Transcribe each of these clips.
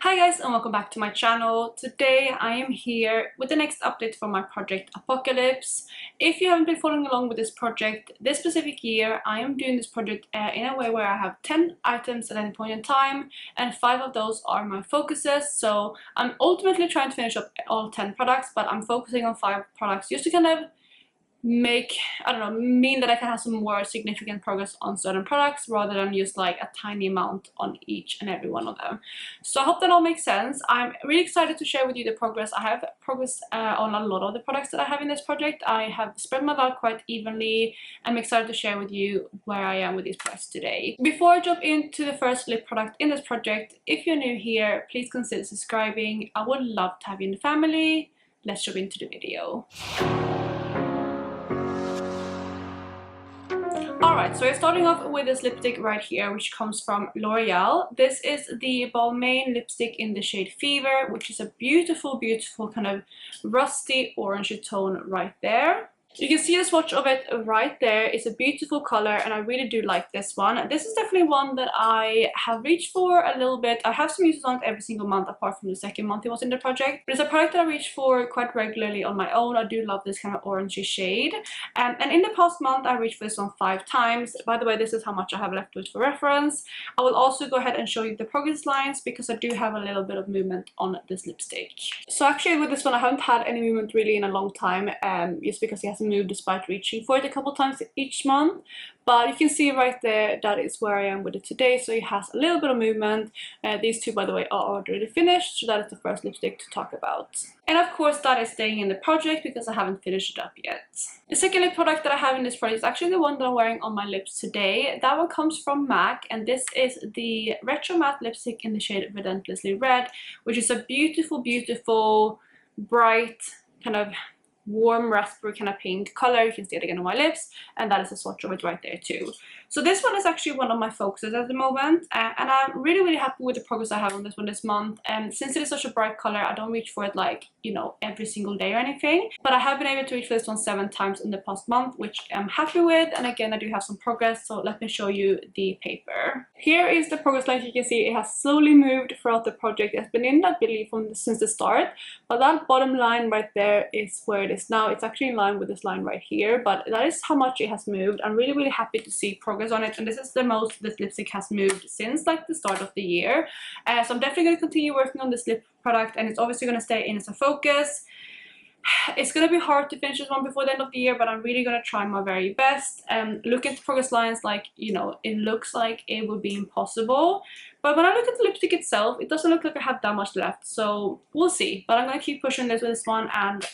Hi guys, and welcome back to my channel. Today I am here with the next update for my project Apocalypse. If you haven't been following along with this project, this specific year I am doing this project in a way where I have 10 items at any point in time, and 5 of those are my focuses. So I'm ultimately trying to finish up all 10 products, but I'm focusing on 5 products just to kind of mean that I can have some more significant progress on certain products rather than just like a tiny amount on each and every one of them. So I hope that all makes sense. I'm really excited to share with you the progress. I have progress on a lot of the products that I have in this project. I have spread my out quite evenly. I'm excited to share with you where I am with these products today. Before I jump into the first lip product in this project, if you're new here, please consider subscribing. I would love to have you in the family. Let's jump into the video. Alright, so we're starting off with this lipstick right here, which comes from L'Oreal. This is the Balmain lipstick in the shade Fever, which is a beautiful, beautiful kind of rusty orangey tone right there. You can see the swatch of it right there. It's a beautiful color and I really do like this one. This is definitely one that I have reached for a little bit. I have some uses on it every single month apart from the second month it was in the project. But it's a product that I reach for quite regularly on my own. I do love this kind of orangey shade. And in the past month I reached for this one 5 times. By the way, this is how much I have left with for reference. I will also go ahead and show you the progress lines because I do have a little bit of movement on this lipstick. So actually with this one I haven't had any movement really in a long time, just because it has moved despite reaching for it a couple times each month. But you can see right there that is where I am with it today, so it has a little bit of movement. These two, by the way, are already finished, so that is the first lipstick to talk about. And of course that is staying in the project because I haven't finished it up yet. The second lip product that I have in this project is actually the one that I'm wearing on my lips today. That one comes from MAC and this is the Retro Matte lipstick in the shade Relentlessly Red, which is a beautiful, beautiful, bright, kind of warm raspberry kind of pink color. You can see it again on my lips, and that is a swatch of it right there too. So this one is actually one of my focuses at the moment, and I'm really happy with the progress I have on this one this month. And since it is such a bright color, I don't reach for it like, you know, every single day or anything, but I have been able to reach for this one 7 times in the past month, which I'm happy with. And again, I do have some progress, so let me show you the paper. Here is the progress line. You can see it has slowly moved throughout the project. It's been in, I believe, since the start, but that bottom line right there is where it is now. It's actually in line with this line right here, but that is how much it has moved. I'm really happy to see progress on it, and this is the most this lipstick has moved since like the start of the year. So I'm definitely going to continue working on this lip product, and it's obviously going to stay in as a focus. It's going to be hard to finish this one before the end of the year, but I'm really going to try my very best. Look at the progress lines, like, you know, it looks like it would be impossible. But when I look at the lipstick itself, it doesn't look like I have that much left. So we'll see. But I'm going to keep pushing this with this one. And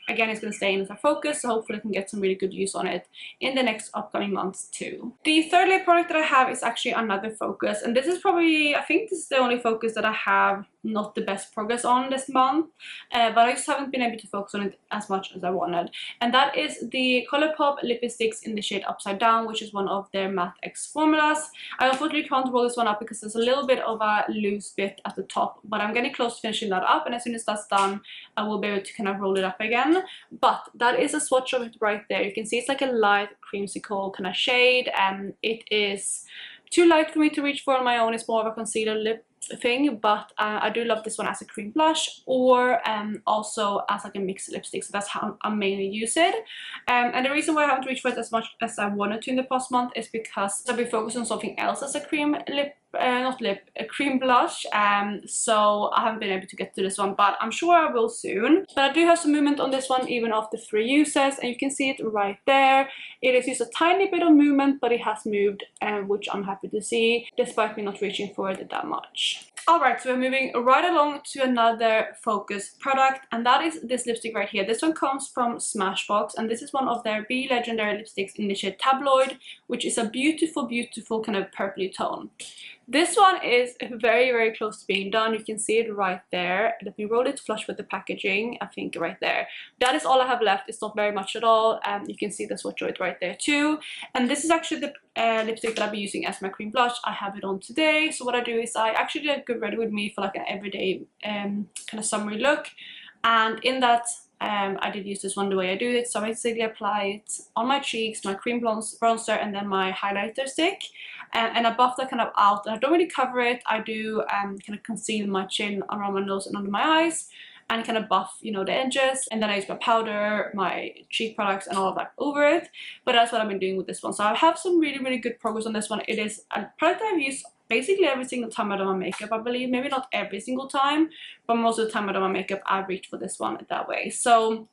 again, it's going to stay in as a focus. So hopefully I can get some really good use on it in the next upcoming months too. The third lip product that I have is actually another focus. And this is probably, I think this is the only focus that I have not the best progress on this month. But I just haven't been able to focus on it as much as I wanted. And that is the Colourpop Lipsticks in the shade Upside Down, which is one of their Matte X formulas. I unfortunately can't roll this one up because there's a little bit of a loose bit at the top, but I'm getting close to finishing that up, and as soon as that's done I will be able to kind of roll it up again. But that is a swatch of it right there. You can see it's like a light creamsicle kind of shade, and it is too light for me to reach for on my own. It's more of a concealer lip thing, but I do love this one as a cream blush, or also as like a mixed lipstick, so that's how I mainly use it. And the reason why I haven't reached for it as much as I wanted to in the past month is because I've been focused on something else as a cream a cream blush, so I haven't been able to get to this one, but I'm sure I will soon. But I do have some movement on this one even after 3 uses, and you can see it right there. It is just a tiny bit of movement, but it has moved, which I'm happy to see despite me not reaching for it that much. Alright, so we're moving right along to another focus product, and that is this lipstick right here. This one comes from Smashbox, and this is one of their Be Legendary lipsticks in the shade Tabloid, which is a beautiful, beautiful kind of purpley tone. This one is very close to being done. You can see it right there. Let me roll it flush with the packaging. I think right there. That is all I have left. It's not very much at all. You can see the swatch of it right there too. And this is actually the lipstick that I'll be using as my cream blush. I have it on today. So what I do is I actually get ready with me for like an everyday kind of summery look. And in that I did use this one the way I do it. So I basically apply it on my cheeks, my cream bronzer, and then my highlighter stick. And I buff that kind of out. And I don't really cover it. I do kind of conceal my chin around my nose and under my eyes, and kind of buff, you know, the edges. And then I use my powder, my cheek products, and all of that over it. But that's what I've been doing with this one. So I have some really, really good progress on this one. It is a product I've used basically every single time I do my makeup, I believe. Maybe not every single time, but most of the time I do my makeup, I reach for this one that way. So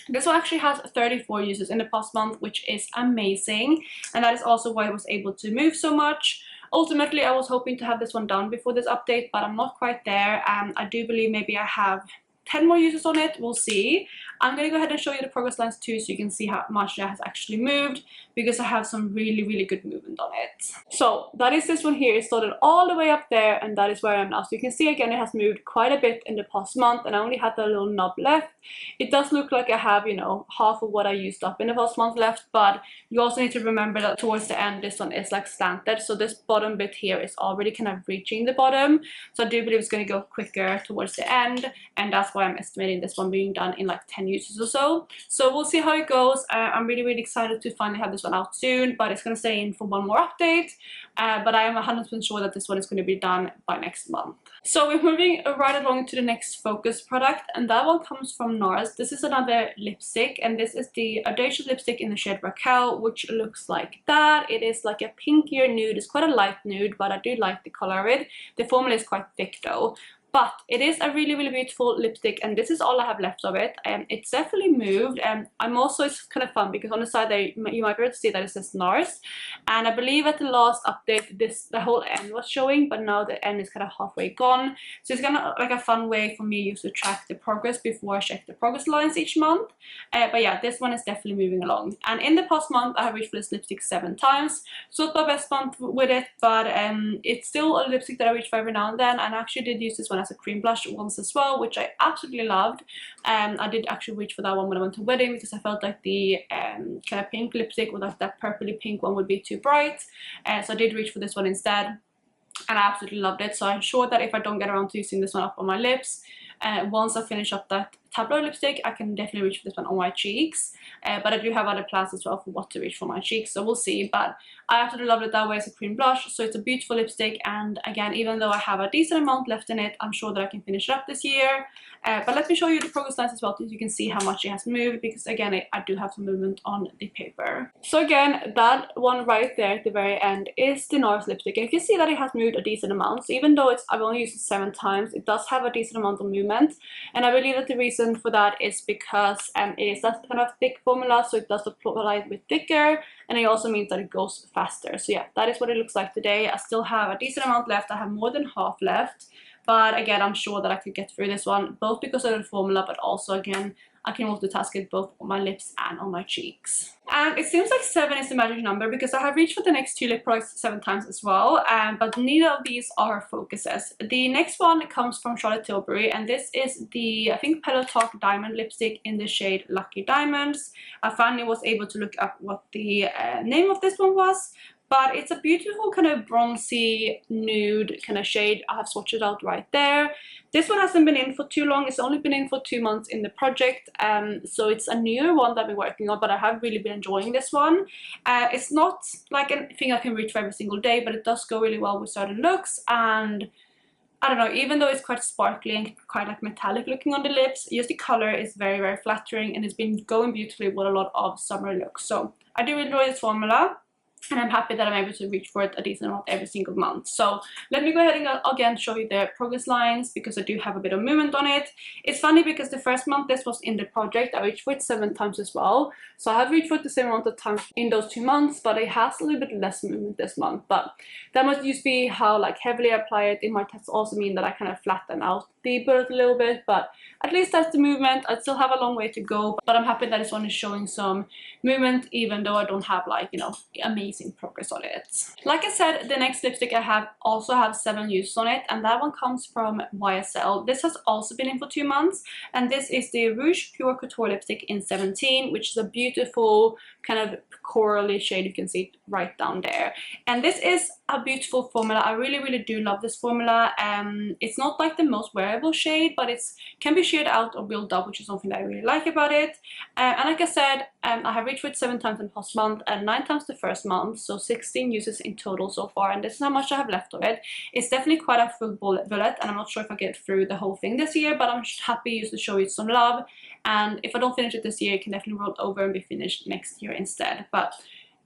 this one actually has 34 uses in the past month, which is amazing. And that is also why I was able to move so much. Ultimately, I was hoping to have this one done before this update, but I'm not quite there. I do believe maybe I have 10 more uses on it. We'll see. I'm going to go ahead and show you the progress lines too, so you can see how much it has actually moved, because I have some really, really good movement on it. So that is this one here. It started all the way up there, and that is where I am now. So you can see again, it has moved quite a bit in the past month, and I only had that little knob left. It does look like I have, you know, half of what I used up in the past month left, but you also need to remember that towards the end, this one is like slanted. So this bottom bit here is already kind of reaching the bottom. So I do believe it's going to go quicker towards the end, and that's why I'm estimating this one being done in like 10 uses or so. So we'll see how it goes. I'm really, really excited to finally have this one out soon, but it's going to stay in for one more update. But I am 100% sure that this one is going to be done by next month. So we're moving right along to the next focus product, and that one comes from NARS. This is another lipstick, and this is the Audacious lipstick in the shade Raquel, which looks like that. It is like a pinkier nude. It's quite a light nude, but I do like the color of it. The formula is quite thick though. But it is a really, really beautiful lipstick, and this is all I have left of it. It's definitely moved, and I'm also, it's kind of fun because on the side there you might be able to see that it says NARS, and I believe at the last update the whole end was showing, but now the end is kind of halfway gone. So it's kind of like a fun way for me to track the progress before I check the progress lines each month. But yeah, this one is definitely moving along. And in the past month I have reached for this lipstick 7 times, so it's my best month with it, but it's still a lipstick that I reach for every now and then. And I actually did use this one as a cream blush once as well, which I absolutely loved. I did actually reach for that one when I went to a wedding, because I felt like the kind of pink lipstick with like that purpley pink one would be too bright, so I did reach for this one instead, and I absolutely loved it. So I'm sure that if I don't get around to using this one up on my lips, once I finish up that tabloid lipstick, I can definitely reach for this one on my cheeks. But I do have other plans as well for what to reach for my cheeks, so we'll see. But I absolutely loved it that way as a cream blush. So it's a beautiful lipstick, and again, even though I have a decent amount left in it, I'm sure that I can finish it up this year. But let me show you the progress lines as well, so you can see how much it has moved, because again, I do have some movement on the paper. So again, that one right there at the very end is the NARS lipstick, and you can see that it has moved a decent amount. So even though I've only used it 7 times, it does have a decent amount of movement, and I believe that the reason for that is because it is that kind of thick formula, so it does apply a bit thicker, and it also means that it goes faster. So yeah, that is what it looks like today. I still have a decent amount left. I have more than half left, but again, I'm sure that I could get through this one, both because of the formula, but also again, I can multitask it both on my lips and on my cheeks. And it seems like 7 is the magic number, because I have reached for the next 2 lip products 7 times as well, but neither of these are focuses. The next one comes from Charlotte Tilbury, and this is the, I think, Pillow Talk Diamond lipstick in the shade Lucky Diamonds. I finally was able to look up what the name of this one was, but it's a beautiful kind of bronzy nude kind of shade. I have swatched it out right there. This one hasn't been in for too long. It's only been in for 2 months in the project, so it's a newer one that I've been working on, but I have really been enjoying this one. It's not like a thing I can reach for every single day, but it does go really well with certain looks. And I don't know, even though it's quite sparkly and quite like metallic looking on the lips, just the color is very, very flattering, and it's been going beautifully with a lot of summer looks. So I do enjoy this formula, and I'm happy that I'm able to reach for it a decent amount every single month. So let me go ahead and again show you the progress lines, because I do have a bit of movement on it. It's funny because the first month this was in the project, I reached for it 7 times as well. So I have reached for it the same amount of times in those 2 months, but it has a little bit less movement this month. But that must just be how like heavily I apply it. It might also mean that I kind of flatten out the bullet a little bit, but at least that's the movement. I still have a long way to go, but I'm happy that this one is showing some movement, even though I don't have like, you know, amazing progress on it. Like I said, the next lipstick I also have 7 uses on it, and that one comes from YSL. This has also been in for 2 months, and this is the Rouge Pure Couture lipstick in 17, which is a beautiful kind of corally shade. You can see it right down there, and this is a beautiful formula. I really do love this formula. It's not like the most wearable shade, but it's can be sheared out or built up, which is something that I really like about it. And like I said, I have reached for it 7 times in the past month and 9 times the first month, so 16 uses in total so far, and this is how much I have left of it. It's definitely quite a full bullet, and I'm not sure if I get through the whole thing this year, but I'm just happy just to show you some love. And if I don't finish it this year, it can definitely roll over and be finished next year instead. But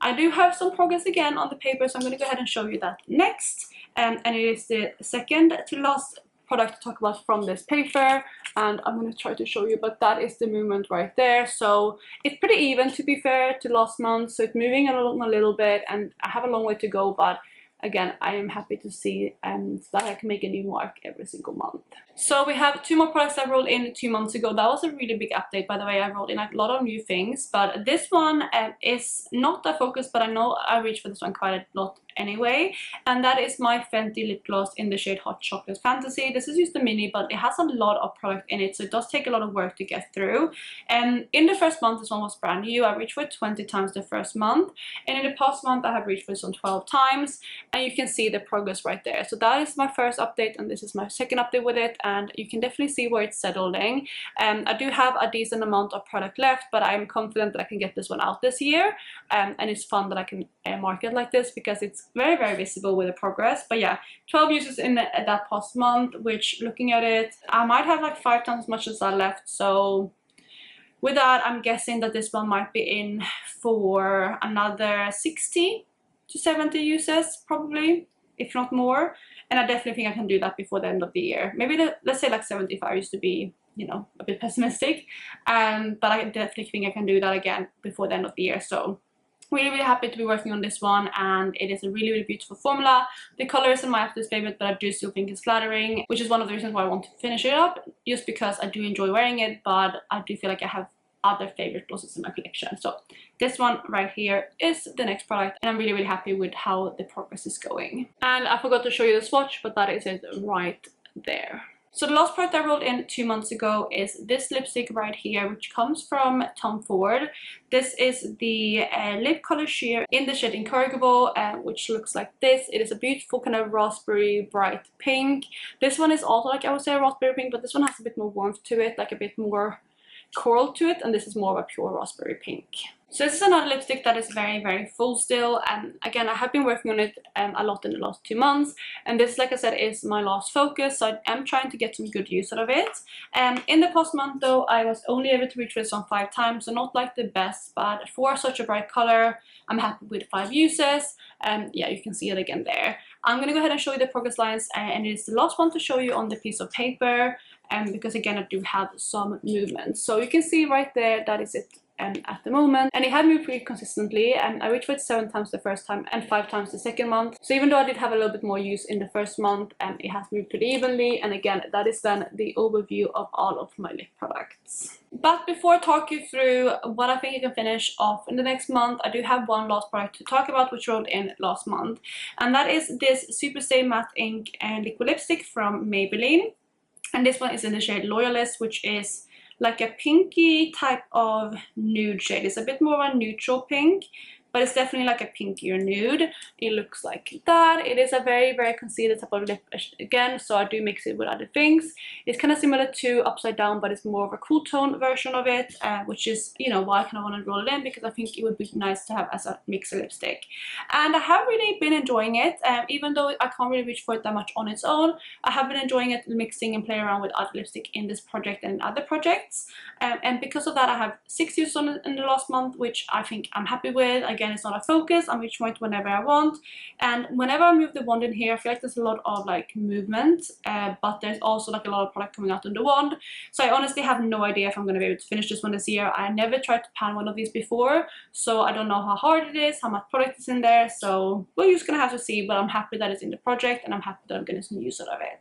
I do have some progress again on the paper, so I'm going to go ahead and show you that next. And it is the second to last product to talk about from this paper, and I'm going to try to show you, but that is the movement right there. So it's pretty even, to be fair, to last month, so it's moving along a little bit, and I have a long way to go, but again, I am happy to see that I can make a new mark every single month. So we have 2 more products I rolled in 2 months ago. That was a really big update, by the way. I rolled in a lot of new things, but this one is not a focus, but I know I reached for this one quite a lot anyway, and that is my Fenty lip gloss in the shade Hot Chocolate Fantasy. This is just a mini, but it has a lot of product in it, so it does take a lot of work to get through. And in the first month, this one was brand new. I reached for it 20 times the first month, and in the past month I have reached for it some 12 times, and you can see the progress right there. So that is my first update, and this is my second update with it, and you can definitely see where it's settling. I do have a decent amount of product left, but I'm confident that I can get this one out this year, and it's fun that I can market like this because it's very visible with the progress. But yeah, 12 uses in that past month, which looking at it, I might have like 5 times as much as that left. So with that, I'm guessing that this one might be in for another 60 to 70 uses probably, if not more. And I definitely think I can do that before the end of the year. Maybe let's say like 75 used to be, you know, a bit pessimistic, but I definitely think I can do that again before the end of the year. So really happy to be working on this one, and it is a really beautiful formula. The color isn't my absolute favorite, but I do still think it's flattering, which is one of the reasons why I want to finish it up, just because I do enjoy wearing it, but I do feel like I have other favorite glosses in my collection. So this one right here is the next product, and I'm really happy with how the progress is going. And I forgot to show you the swatch, but that is it right there. So the last product I rolled in 2 months ago is this lipstick right here, which comes from Tom Ford. This is the lip color sheer in the shade Incorrigible, which looks like this. It is a beautiful kind of raspberry bright pink. This one is also like, I would say, a raspberry pink, but this one has a bit more warmth to it, like a bit more coral to it, and this is more of a pure raspberry pink. So this is another lipstick that is very full still, and again, I have been working on it a lot in the last 2 months, and this, like I said, is my last focus, so I am trying to get some good use out of it. In the past month though, I was only able to reach this on 5 times, so not like the best, but for such a bright color, I'm happy with 5 uses. Yeah, you can see it again there. I'm going to go ahead and show you the progress lines, and it is the last one to show you on the piece of paper, because again, I do have some movement. So you can see right there, that is it at the moment, and it had moved pretty consistently, and I reached for it 7 times the first time and 5 times the second month. So even though I did have a little bit more use in the first month, it has moved pretty evenly, and again, that is then the overview of all of my lip products. But before I talk you through what I think I can finish off in the next month, I do have one last product to talk about, which rolled in last month, and that is this Super Stay Matte Ink and Liquid Lipstick from Maybelline. And this one is in the shade Loyalist, which is like a pinky type of nude shade. It's a bit more of a neutral pink, but it's definitely like a pinkier nude. It looks like that. It is a very concealer type of lip again, so I do mix it with other things. It's kind of similar to Upside Down, but it's more of a cool tone version of it, which is, you know, why I kind of want to roll it in, because I think it would be nice to have as a mixer lipstick. And I have really been enjoying it, even though I can't really reach for it that much on its own. I have been enjoying it mixing and playing around with other lipstick in this project and in other projects. And because of that, I have 6 uses on it in the last month, which I think I'm happy with. Again, it's not a focus. I'm reaching it whenever I want, and whenever I move the wand in here, I feel like there's a lot of like movement, but there's also like a lot of product coming out on the wand. So I honestly have no idea if I'm going to be able to finish this one this year. I never tried to pan one of these before, so I don't know how hard it is, how much product is in there, so we're just gonna have to see. But I'm happy that it's in the project, and I'm happy that I'm getting some use out of it.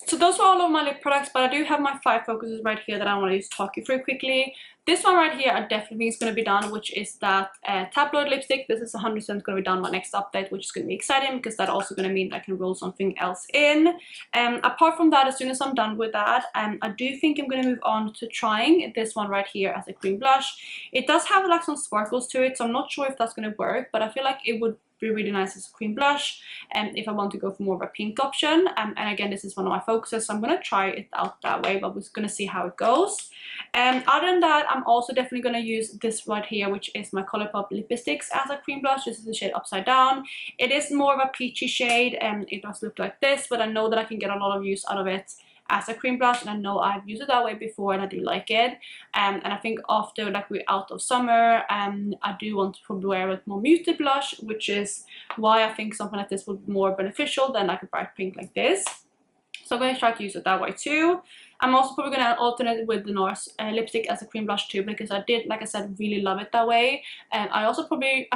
So those were all of my lip products, but I do have my 5 focuses right here that I want to just talk you through quickly. This one right here, I definitely think is going to be done, which is that tabloid lipstick. This is 100% going to be done my next update, which is going to be exciting, because that's also going to mean I can roll something else in. Apart from that, as soon as I'm done with that, I do think I'm going to move on to trying this one right here as a cream blush. It does have like some sparkles to it, so I'm not sure if that's going to work, but I feel like it would be really nice as a cream blush, and if I want to go for more of a pink option. And again, this is one of my focuses, so I'm gonna try it out that way, but we're gonna see how it goes. Other than that, I'm also definitely gonna use this right here, which is my Colourpop Lipsticks as a cream blush. This is the shade Upside Down. It is more of a peachy shade, and it does look like this, but I know that I can get a lot of use out of it as a cream blush, and I know I've used it that way before and I do like it. And I think after like we're out of summer, I do want to probably wear a more muted blush, which is why I think something like this would be more beneficial than like a bright pink like this. So I'm going to try to use it that way too. I'm also probably going to alternate with the NARS lipstick as a cream blush too, because I did, like I said, really love it that way. And I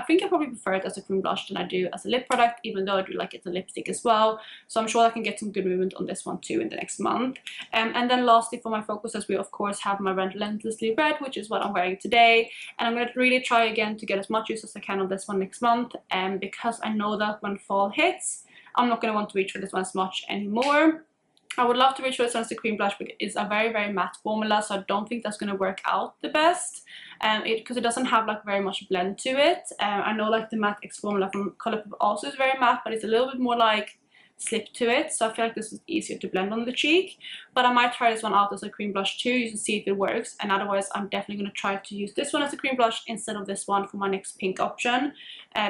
think I probably prefer it as a cream blush than I do as a lip product, even though I do like it as a lipstick as well. So I'm sure I can get some good movement on this one too in the next month. And then lastly, for my focuses, we of course have my Relentlessly Red, which is what I'm wearing today. And I'm going to really try again to get as much use as I can on this one next month, because I know that when fall hits, I'm not going to want to reach for this one as much anymore. I would love to reach for this one as a cream blush, but it's a very, very matte formula, so I don't think that's going to work out the best. Because it doesn't have like very much blend to it. I know like the Matte X formula from Colourpop also is very matte, but it's a little bit more like slip to it, so I feel like this is easier to blend on the cheek. But I might try this one out as a cream blush too, just to see if it works, and otherwise I'm definitely going to try to use this one as a cream blush instead of this one for my next pink option,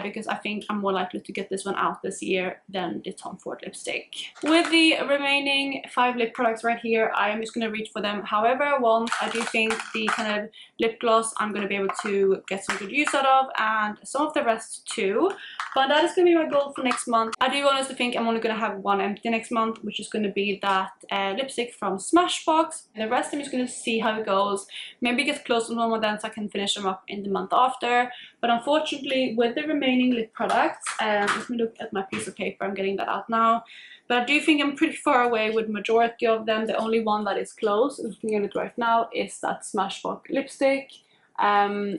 because I think I'm more likely to get this one out this year than the Tom Ford lipstick. With the remaining 5 lip products right here, I am just going to reach for them however I want. I do think the kind of lip gloss I'm going to be able to get some good use out of, and some of the rest too. But that is going to be my goal for next month. I do honestly think I'm only going to have one empty next month, which is going to be that lipstick from Smashbox. And the rest I'm just going to see how it goes. Maybe get close to normal then so I can finish them up in the month after. But unfortunately, with the remaining lip products, let me look at my piece of paper. I'm getting that out now. But I do think I'm pretty far away with majority of them. The only one that is close, looking at it right now, is that Smashbox lipstick.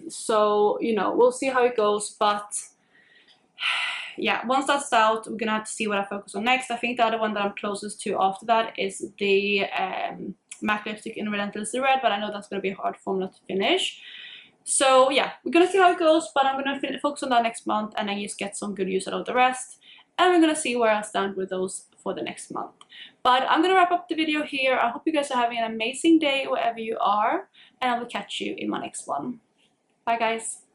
So, you know, we'll see how it goes, but yeah, once that's out, we're gonna have to see what I focus on next. I think the other one that I'm closest to after that is the MAC lipstick in Relentlessly Red, but I know that's gonna be a hard formula to finish. So yeah, we're gonna see how it goes, but I'm gonna focus on that next month and then just get some good use out of the rest. And we're gonna see where I stand with those for the next month. But I'm gonna wrap up the video here. I hope you guys are having an amazing day wherever you are, and I will catch you in my next one. Bye guys.